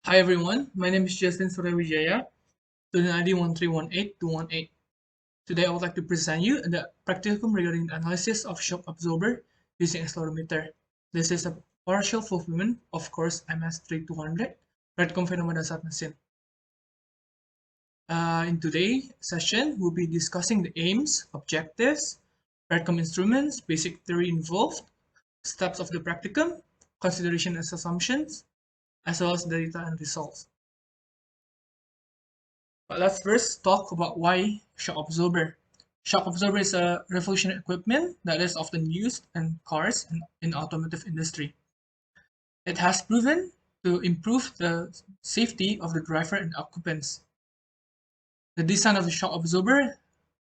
Hi everyone, my name is Surya Wijaya, student ID 1318218. Today I would like to present you the practicum regarding the analysis of shock absorber using accelerometer. This is a partial fulfillment of course MS3200, Praktikum Fenomena Dasar Mesin. In today's session, we'll be discussing the aims, objectives, practicum instruments, basic theory involved, steps of the practicum, consideration as assumptions, as well as the data and results. But let's first talk about why shock absorber. Shock absorber is a revolutionary equipment that is often used in cars and in automotive industry. It has proven to improve the safety of the driver and occupants. The design of the shock absorber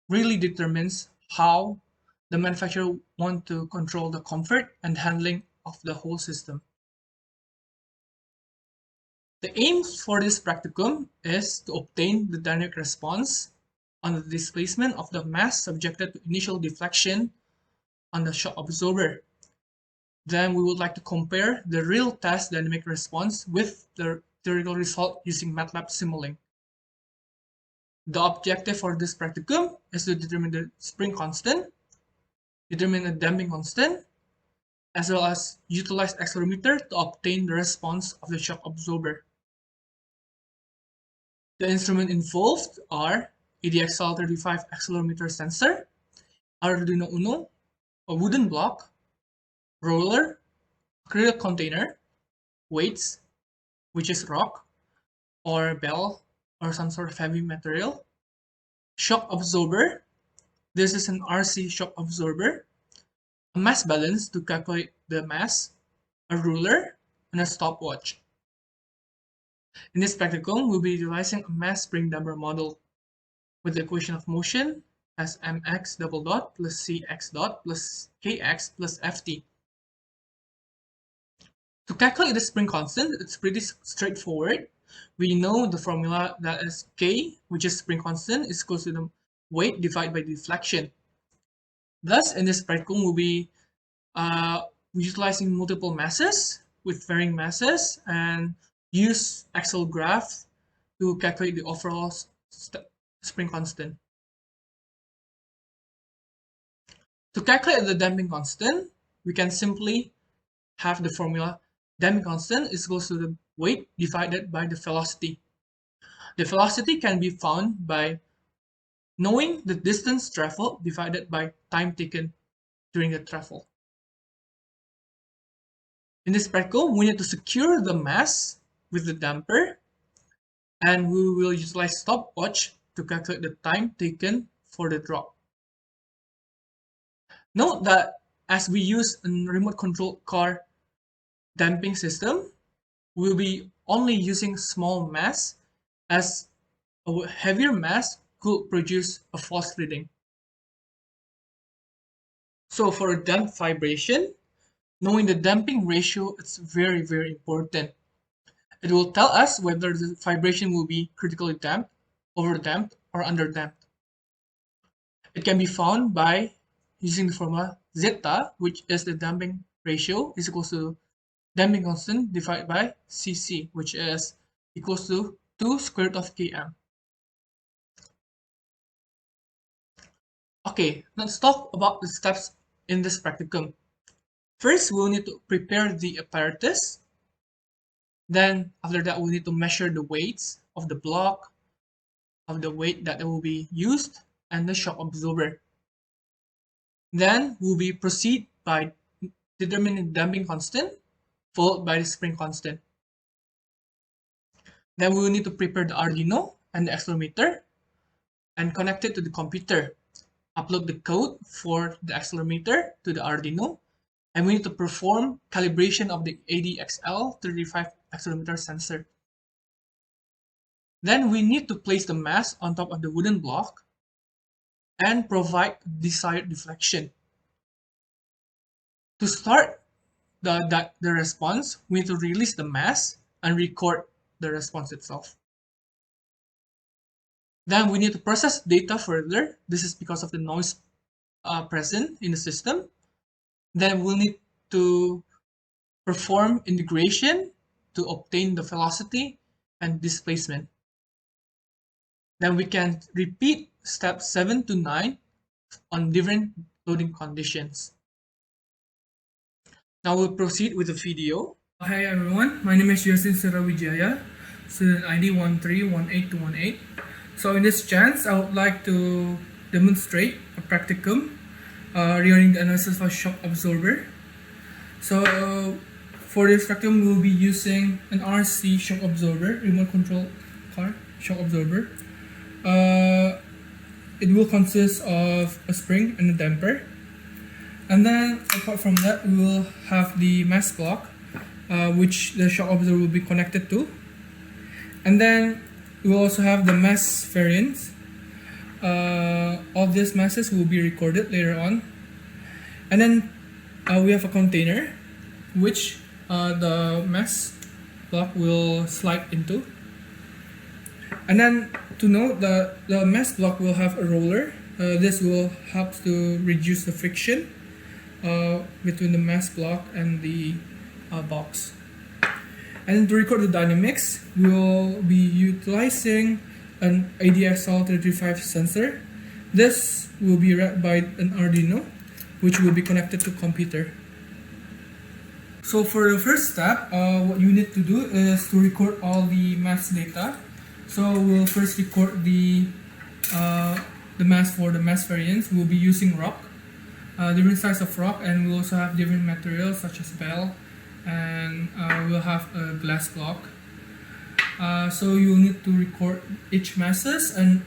really determines how the manufacturer want to control the comfort and handling of the whole system. The aims for this practicum is to obtain the dynamic response on the displacement of the mass subjected to initial deflection on the shock absorber. Then we would like to compare the real test dynamic response with the theoretical result using MATLAB Simulink. The objective for this practicum is to determine the spring constant, determine the damping constant, as well as utilize accelerometer to obtain the response of the shock absorber. The instruments involved are EDXL35 accelerometer sensor, Arduino Uno, a wooden block, roller, acrylic container, weights, which is rock or bell or some sort of heavy material, shock absorber. This is an RC shock absorber, a mass balance to calculate the mass, a ruler, and a stopwatch. In this practicum, we'll be utilizing a mass spring damper model with the equation of motion as mx double dot plus cx dot plus kx plus ft. To calculate the spring constant, it's pretty straightforward. We know the formula that is k, which is spring constant, is equal to the weight divided by deflection. Thus, in this practicum, we'll be utilizing multiple masses with varying masses and use Excel graph to calculate the overall spring constant. To calculate the damping constant, we can simply have the formula damping constant is equal to the weight divided by the velocity. The velocity can be found by knowing the distance traveled divided by time taken during the travel. In this practical, we need to secure the mass with the damper, and we will utilize stopwatch to calculate the time taken for the drop. Note that as we use a remote control car damping system, we'll be only using small mass, as a heavier mass could produce a false reading. So for a damp vibration, knowing the damping ratio is very important. It will tell us whether the vibration will be critically damped, overdamped, or underdamped. It can be found by using the formula zeta, which is the damping ratio, is equal to damping constant divided by Cc, which is equals to 2 square root of Km. Okay, let's talk about the steps in this practicum. First, we'll need to prepare the apparatus. Then, after that, we need to measure the weights of the block, of the weight that will be used, and the shock absorber. Then, we'll be proceed by determining the damping constant, followed by the spring constant. Then we will need to prepare the Arduino and the accelerometer and connect it to the computer. Upload the code for the accelerometer to the Arduino, and we need to perform calibration of the ADXL35 accelerometer sensor. Then we need to place the mass on top of the wooden block and provide desired deflection. To start the response, we need to release the mass and record the response itself. Then we need to process data further. This is because of the noise present in the system. Then we'll need to perform integration to obtain the velocity and displacement. Then we can repeat steps 7 to 9 on different loading conditions. Now we'll proceed with the video. Hi everyone, my name is Surya Wijaya, student ID 1318218. So in this chance, I would like to demonstrate a practicum regarding the analysis of a shock absorber. So for this practicum, we will be using an RC shock absorber, remote control car shock absorber. It will consist of a spring and a damper. And then apart from that, we will have the mass block, which the shock absorber will be connected to. And then we will also have the mass variance. All these masses will be recorded later on. And then we have a container, which the mass block will slide into. And then to note that the mass block will have a roller. This will help to reduce the friction between the mass block and the box. And to record the dynamics, we will be utilizing an ADXL335 sensor. This will be read by an Arduino, which will be connected to computer. So for the first step, what you need to do is to record all the mass data. So we'll first record the mass for the mass variance. We'll be using rock, different size of rock, and we'll also have different materials such as bell, and we'll have a glass block. So you'll need to record each masses and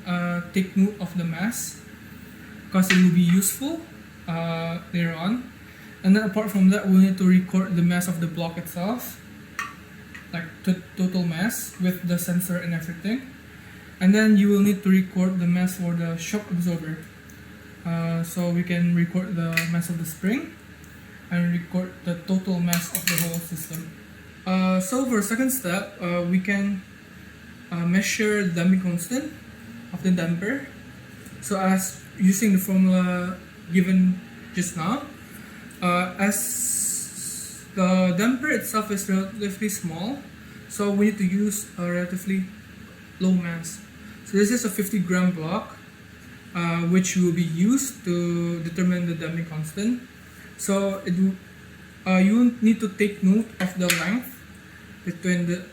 take note of the mass, because it will be useful later on. And then apart from that, we'll need to record the mass of the block itself, like total mass with the sensor and everything. And then you will need to record the mass for the shock absorber. So we can record the mass of the spring and record the total mass of the whole system. So for the second step, we can measure the damping constant of the damper. So as using the formula given just now, as the damper itself is relatively small, so we need to use a relatively low mass. So this is a 50-gram block, which will be used to determine the damping constant. So you need to take note of the length between the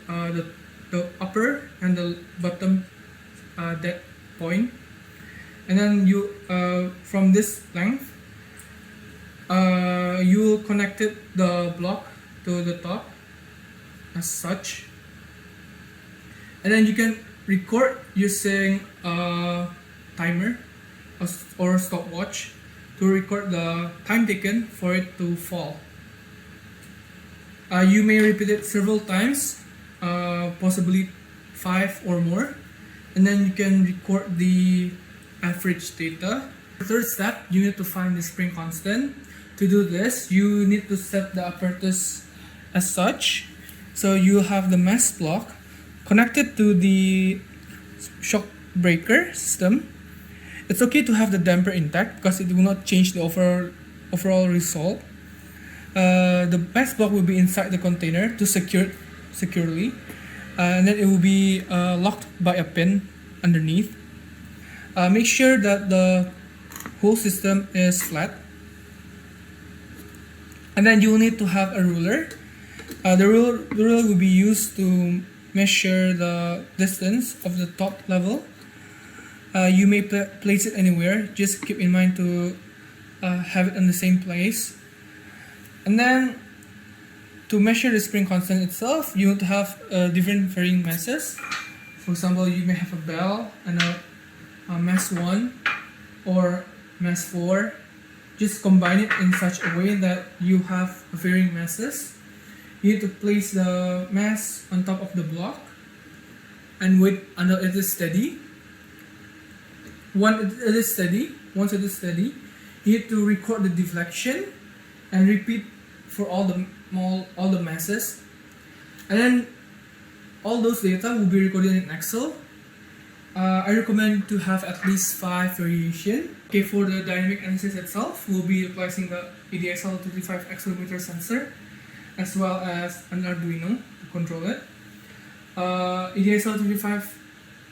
upper and the bottom dead point, and then you from this length you will connect the block to the top as such, and then you can record using a timer or stopwatch to record the time taken for it to fall. You may repeat it several times, possibly 5 or more, and then you can record the average data. The third step, you need to find the spring constant. To do this, you need to set the apparatus as such. So you have the mass block connected to the shock breaker system. It's okay to have the damper intact because it will not change the overall result. The mass block will be inside the container to secure it securely, and then it will be locked by a pin underneath. Make sure that the whole system is flat, and then you will need to have a ruler. The ruler will be used to measure the distance of the top level. You may place it anywhere, just keep in mind to have it in the same place. And then to measure the spring constant itself, you need to have different varying masses. For example, you may have a bell and a mass 1 or mass 4. Just combine it in such a way that you have varying masses. You need to place the mass on top of the block and wait until it is steady. Once it is steady, you need to record the deflection and repeat for all the masses, and then all those data will be recorded in Excel. I recommend to have at least 5 variations. Okay, for the dynamic analysis itself, we'll be utilizing the ADXL335 accelerometer sensor, as well as an Arduino to control it. EDXL35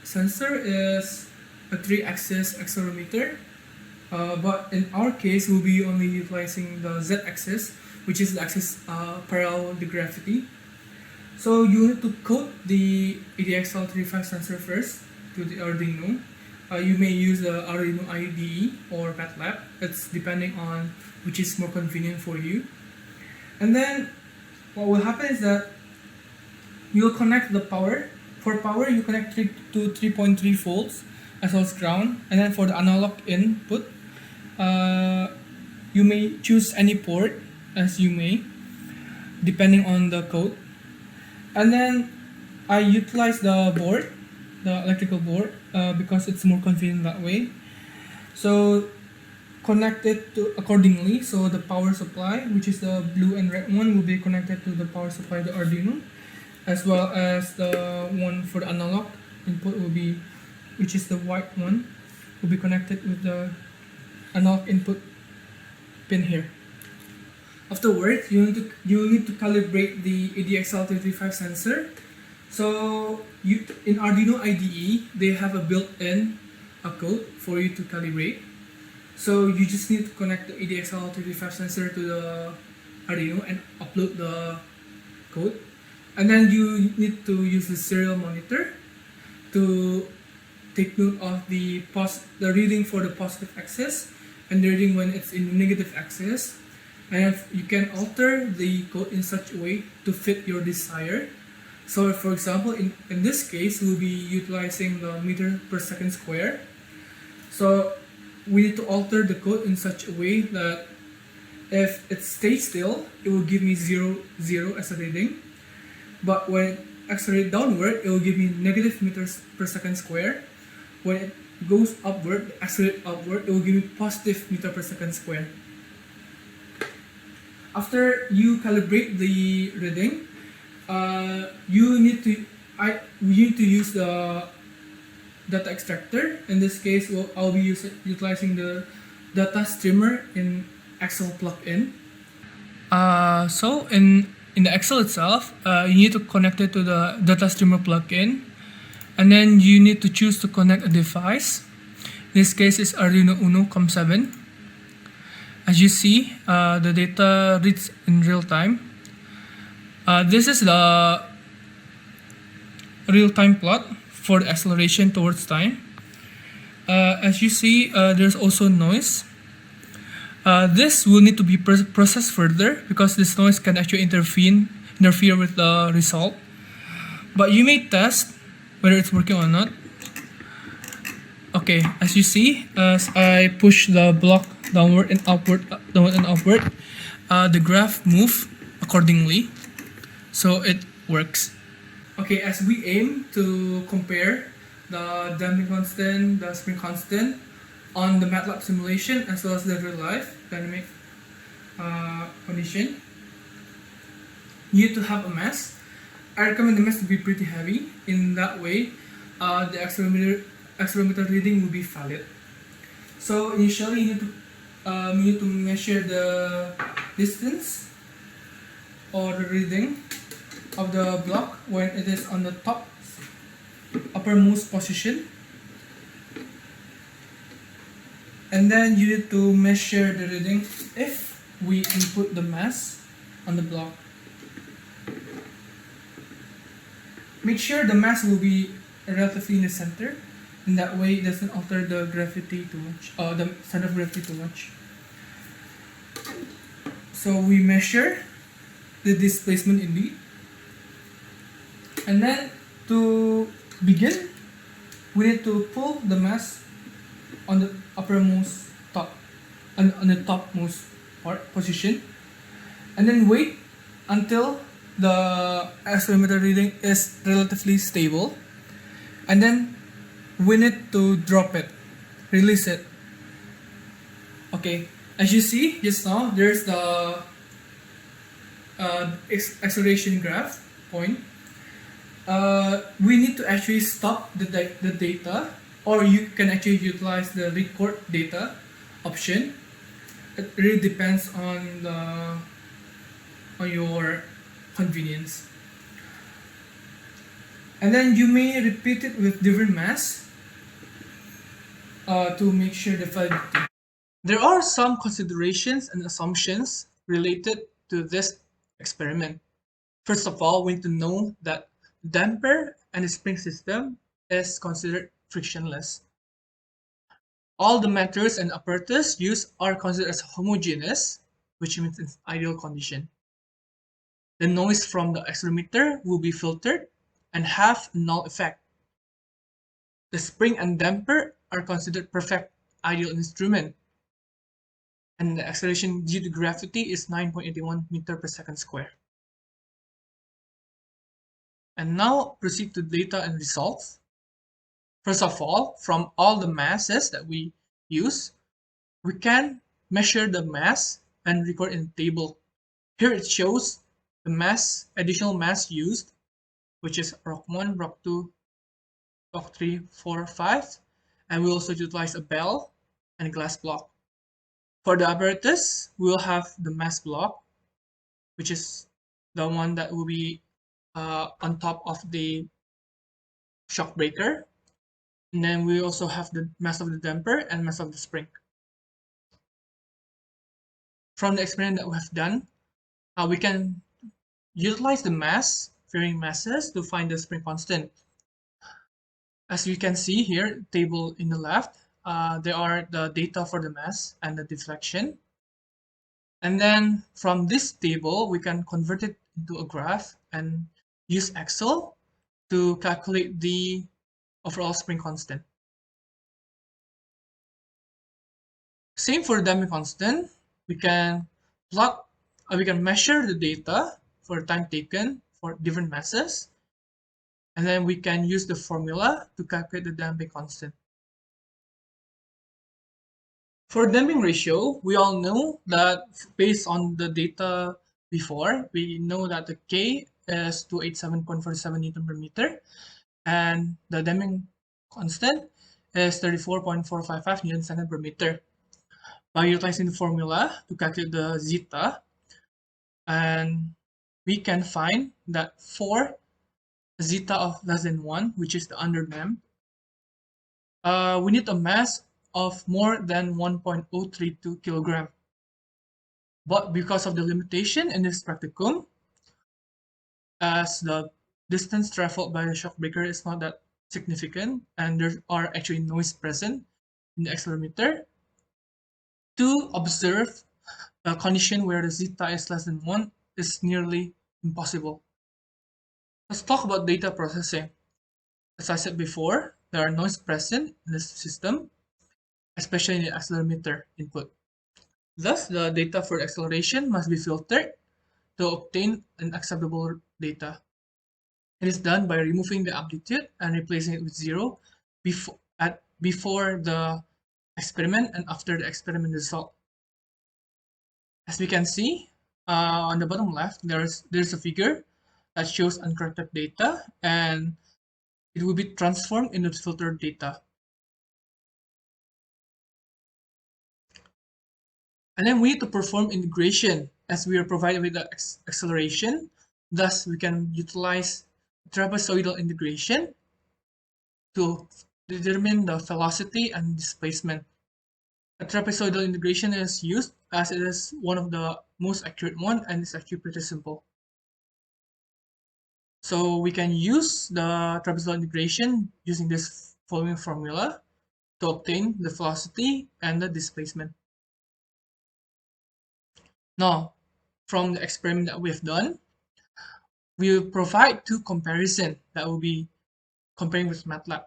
sensor is a 3-axis accelerometer, but in our case we'll be only utilizing the z-axis, which is the axis parallel the gravity. So you need to code the EDXL35 sensor first to the Arduino. You may use the Arduino IDE or MATLAB. It's depending on which is more convenient for you. And then what will happen is that you'll connect the power. For power, you connect to 3.3 volts as well as ground. And then for the analog input, you may choose any port as you may, depending on the code. And then I utilize the board, the electrical board, because it's more convenient that way. So connect it to accordingly. So the power supply, which is the blue and red one, will be connected to the power supply of the Arduino, as well as the one for the analog input will be, which is the white one, will be connected with the analog input pin here. Afterwards, you need to calibrate the EDXL35 sensor. So in Arduino IDE, they have a built-in code for you to calibrate. So you just need to connect the EDXL35 sensor to the Arduino and upload the code. And then you need to use the serial monitor to take note of the reading for the positive axis and the reading when it's in the negative axis. And you can alter the code in such a way to fit your desire. So for example, in this case, we'll be utilizing the meter per second square. So we need to alter the code in such a way that if it stays still, it will give me 0, 0 as a reading. But when it accelerates downward, it will give me negative meters per second square. When it goes upward, accelerate upward, it will give me positive meter per second square. After you calibrate the reading, you need to use the data extractor. In this case, I'll be utilizing the data streamer in Excel plugin. So in the Excel itself, you need to connect it to the data streamer plugin, and then you need to choose to connect a device. In this case, it's Arduino Uno COM7. As you see, the data reads in real time. This is the real-time plot for the acceleration towards time. As you see, there's also noise. This will need to be processed further because this noise can actually interfere with the result. But you may test whether it's working or not. Okay, as you see, as I push the block downward and upward, the graph moves accordingly, so it works. Okay, as we aim to compare the damping constant, the spring constant on the MATLAB simulation as well as the real life dynamic condition, you need to have a mass. I recommend the mass to be pretty heavy. In that way, the accelerometer reading will be valid. So initially, you need to measure the distance or the reading of the block when it is on the top uppermost position, and then you need to measure the reading if we input the mass on the block. Make sure the mass will be relatively in the center. In that way, it doesn't alter the gravity too much, the center of gravity too much. So we measure the displacement indeed. And then to begin, we need to pull the mass on the uppermost top, on the topmost position, and then wait until the accelerometer reading is relatively stable, and then we need to drop it, release it. Okay, as you see just now, there's the acceleration graph point. We need to actually stop the data, or you can actually utilize the record data option. It really depends on your convenience. And then you may repeat it with different mass to make sure the validity. There are some considerations and assumptions related to this experiment. First of all, we need to know that damper and the spring system is considered frictionless. All the methods and apparatus used are considered as homogeneous, which means it's ideal condition. The noise from the accelerometer will be filtered and have null effect. The spring and damper are considered perfect ideal instrument, and the acceleration due to gravity is 9.81 meter per second square. And now proceed to data and results. First of all, from all the masses that we use, we can measure the mass and record in a table. Here it shows the mass, additional mass used, which is rock 1, rock 2, rock 3, 4, 5, and we also utilize a bell and a glass block. For the apparatus, we will have the mass block, which is the one that will be on top of the shock breaker. And then we also have the mass of the damper and mass of the spring. From the experiment that we have done, we can utilize the mass, varying masses, to find the spring constant. As you can see here, table in the left, there are the data for the mass and the deflection. And then from this table, we can convert it into a graph and use Excel to calculate the overall spring constant. Same for the damping constant. We can plot, we can measure the data for time taken for different masses, and then we can use the formula to calculate the damping constant. For damping ratio, we all know that based on the data before, we know that the K is 287.47 Newton per meter, and the damping constant is 34.455 Newton second per meter. By utilizing the formula to calculate the zeta, and we can find that for zeta of less than 1, which is the underdamped, we need a mass of more than 1.032 kilogram. But because of the limitation in this practicum, as the distance traveled by the shock breaker is not that significant, and there are actually noise present in the accelerometer, to observe a condition where the zeta is less than 1 is nearly impossible. Let's talk about data processing. As I said before, there are noise present in the system, especially in the accelerometer input. Thus, the data for acceleration must be filtered to obtain an acceptable data. It is done by removing the amplitude and replacing it with 0 before the experiment and after the experiment result. As we can see, on the bottom left, there's a figure that shows uncorrected data, and it will be transformed into filtered data. And then we need to perform integration as we are provided with the acceleration. Thus, we can utilize trapezoidal integration to determine the velocity and displacement. A trapezoidal integration is used as it is one of the most accurate one, and it's actually pretty simple. So we can use the trapezoidal integration using this following formula to obtain the velocity and the displacement. Now, from the experiment that we have done, we will provide two comparisons that will be comparing with MATLAB.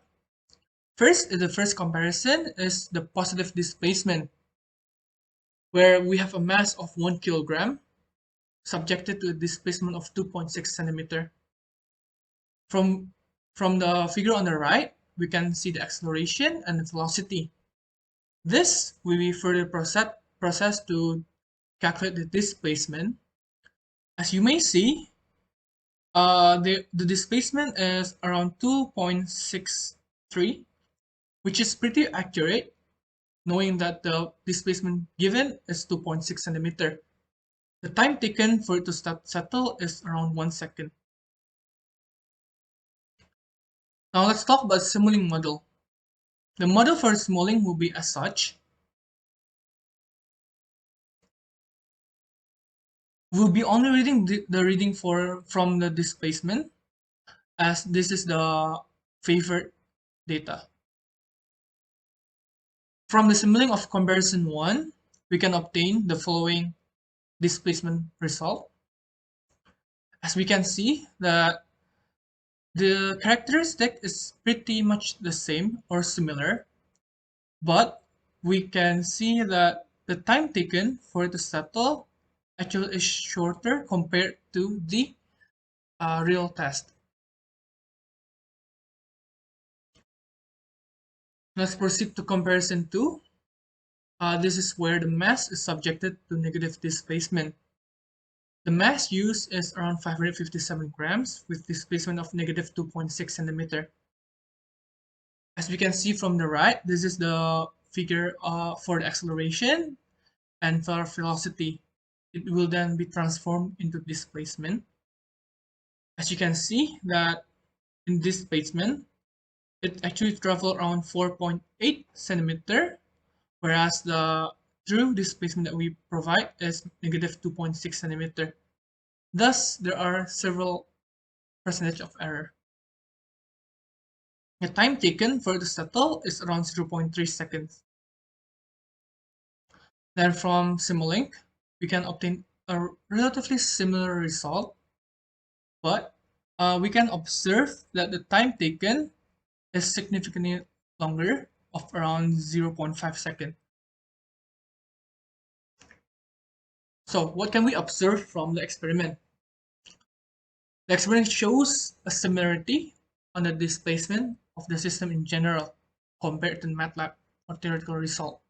The first comparison is the positive displacement, where we have a mass of 1 kilogram subjected to a displacement of 2.6 centimeter. From the figure on the right, we can see the acceleration and the velocity. This will be further processed to calculate the displacement. As you may see, the displacement is around 2.63, which is pretty accurate, knowing that the displacement given is 2.6 centimeter. The time taken for it to settle is around 1 second. Now let's talk about Simulink model. The model for Simulink will be as such. We'll be only reading the reading from the displacement, as this is the favored data. From the Simulink of comparison 1, we can obtain the following displacement result. As we can see that the characteristic is pretty much the same or similar, but we can see that the time taken for it to settle actually is shorter compared to the real test. Let's proceed to comparison 2. This is where the mass is subjected to negative displacement. The mass used is around 557 grams with displacement of negative 2.6 centimeter. As we can see from the right, this is the figure for the acceleration and for velocity. It will then be transformed into displacement. As you can see that in displacement, it actually traveled around 4.8 centimeter, whereas the true displacement that we provide is negative 2.6 centimeter. Thus, there are several percentage of error. The time taken for it to settle is around 0.3 seconds. Then from Simulink, we can obtain a relatively similar result, but we can observe that the time taken is significantly longer, of around 0.5 seconds. So what can we observe from the experiment? The experiment shows a similarity on the displacement of the system in general compared to MATLAB or theoretical result.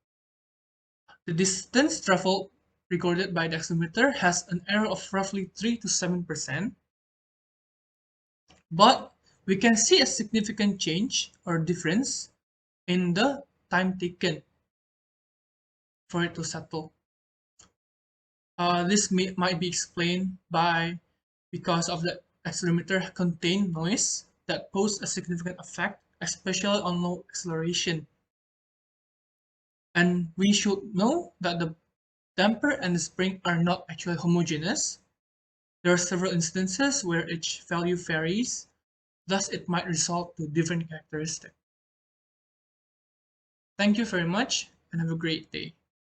The distance traveled recorded by the accelerometer has an error of roughly 3 to 7%, but we can see a significant change or difference in the time taken for it to settle. This might be explained by because of the accelerometer contain noise that pose a significant effect, especially on low acceleration. And we should know that the damper and the spring are not actually homogeneous. There are several instances where each value varies, thus it might result to different characteristics. Thank you very much and have a great day.